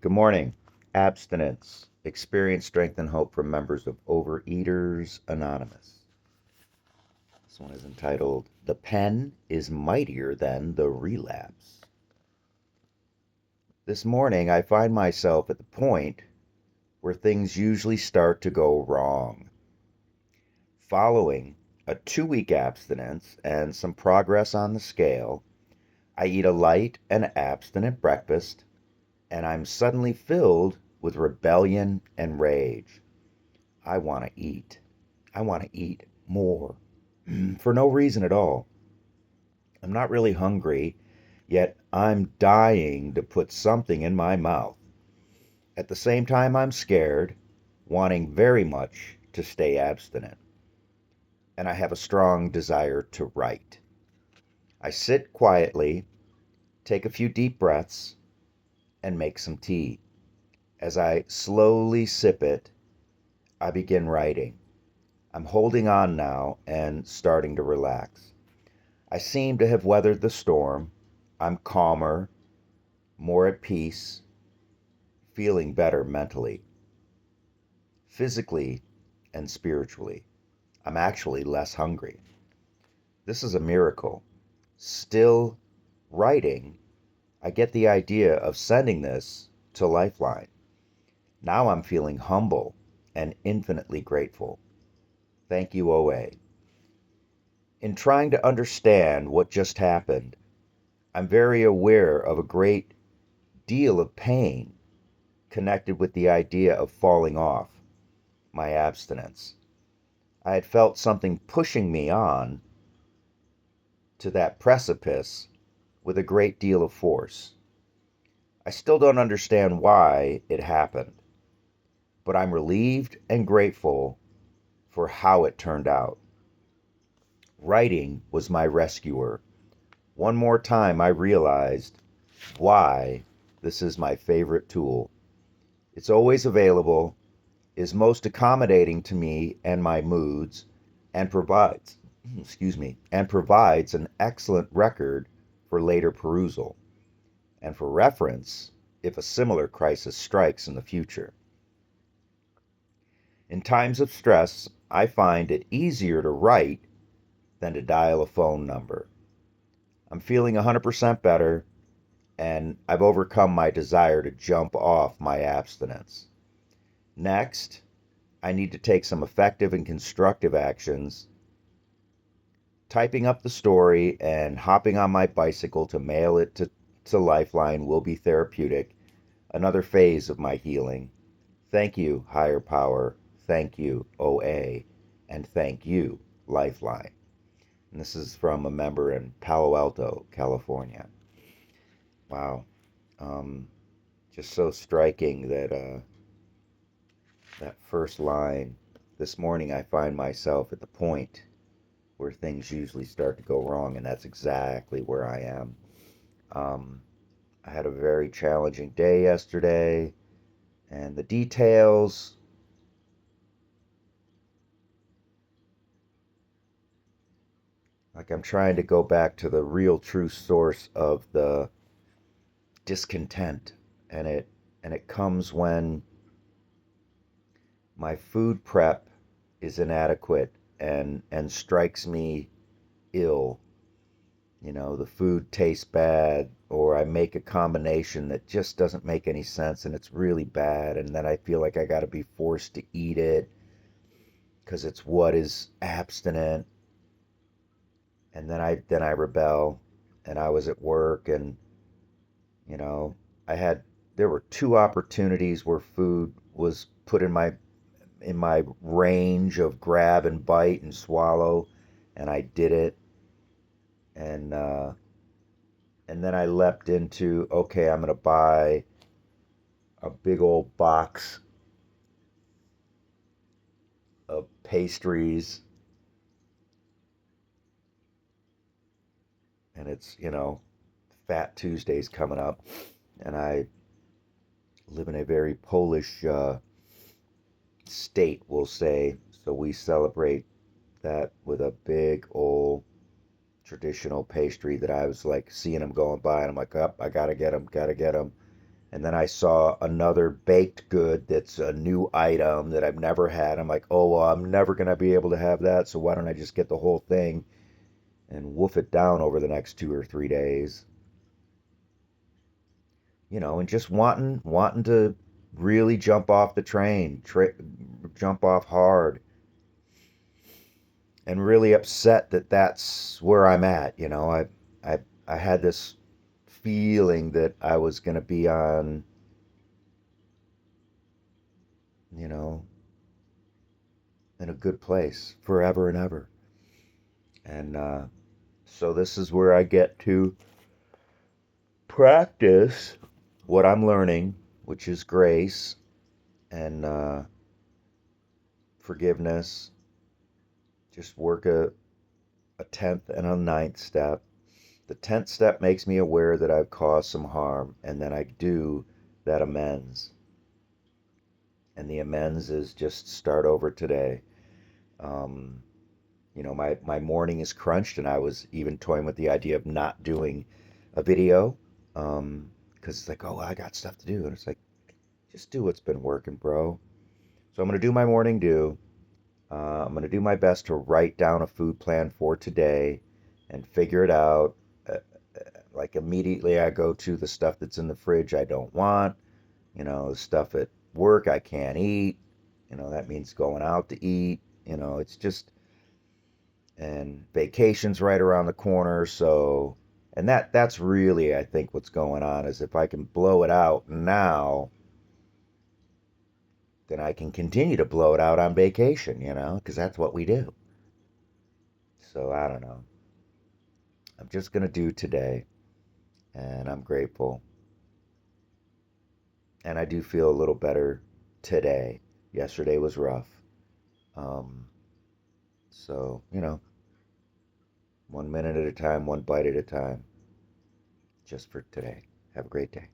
Good morning. Abstinence. Experience, strength, and hope from members of Overeaters Anonymous. This one is entitled, The Pen is Mightier Than the Relapse. This morning, I find myself at the point where things usually start to go wrong. Following a 2-week abstinence and some progress on the scale, I eat a light and abstinent breakfast, and I'm suddenly filled with rebellion and rage. I want to eat. I want to eat more for no reason at all. I'm not really hungry, yet I'm dying to put something in my mouth. At the same time, I'm scared, wanting very much to stay abstinent. And I have a strong desire to write. I sit quietly, take a few deep breaths, and make some tea. As I slowly sip it, I begin writing. I'm holding on now and starting to relax. I seem to have weathered the storm. I'm calmer, more at peace, feeling better mentally, physically, and spiritually. I'm actually less hungry. This is a miracle. Still writing, I get the idea of sending this to Lifeline. Now I'm feeling humble and infinitely grateful. Thank you, OA. In trying to understand what just happened, I'm very aware of a great deal of pain connected with the idea of falling off my abstinence. I had felt something pushing me on to that precipice with a great deal of force. I still don't understand why it happened, but I'm relieved and grateful for how it turned out. Writing was my rescuer. One more time, I realized why this is my favorite tool. It's always available, is most accommodating to me and my moods, and provides an excellent record for later perusal and for reference if a similar crisis strikes in the future. In times of stress, I find it easier to write than to dial a phone number. I'm feeling 100% better, and I've overcome my desire to jump off my abstinence. Next, I need to take some effective and constructive actions. Typing up the story and hopping on my bicycle to mail it to Lifeline will be therapeutic, another phase of my healing. Thank you, higher power. Thank you, OA. And thank you, Lifeline. And this is from a member in Palo Alto, California. Wow. Um, just so striking that first line. This morning I find myself at the point where things usually start to go wrong, and that's exactly where I am. Um, I had a very challenging day yesterday, and the details, like I'm trying to go back to the real true source of the discontent, and it comes when my food prep is inadequate and strikes me ill. You know, the food tastes bad, or I make a combination that just doesn't make any sense and it's really bad, and then I feel like I got to be forced to eat it because it's what is abstinent, and then I rebel. And I was at work, and you know, I had there were two opportunities where food was put in my range of grab and bite and swallow, and I did it, and then I leapt into, okay, I'm gonna buy a big old box of pastries, and it's, Fat Tuesday's coming up, and I live in a very Polish state, we'll say, so we celebrate that with a big old traditional pastry that I was like seeing them going by, and I'm like, up, I gotta get them, gotta get them. And then I saw another baked good that's a new item that I've never had. I'm like, oh, well, I'm never going to be able to have that. So why don't I just get the whole thing and wolf it down over the next 2 or 3 days? And just wanting to really jump off the train, jump off hard, and really upset that that's where I'm at. I had this feeling that I was going to be on, you know, in a good place forever and ever. And so this is where I get to practice what I'm learning, which is grace and forgiveness. Just work a 10th and a ninth step. The 10th step makes me aware that I've caused some harm, and then I do that amends. And the amends is just start over today. Um, my morning is crunched, and I was even toying with the idea of not doing a video because it's like, oh, I got stuff to do. And it's like, just do what's been working, bro. So I'm going to do my morning do. I'm going to do my best to write down a food plan for today and figure it out. Like immediately, I go to the stuff that's in the fridge I don't want, stuff at work I can't eat. That means going out to eat. It's just, and vacation's right around the corner. So, and that's really, I think, what's going on is if I can blow it out now, then I can continue to blow it out on vacation, because that's what we do. So I don't know. I'm just going to do today, and I'm grateful. And I do feel a little better today. Yesterday was rough. Um, so, 1 minute at a time, one bite at a time, just for today. Have a great day.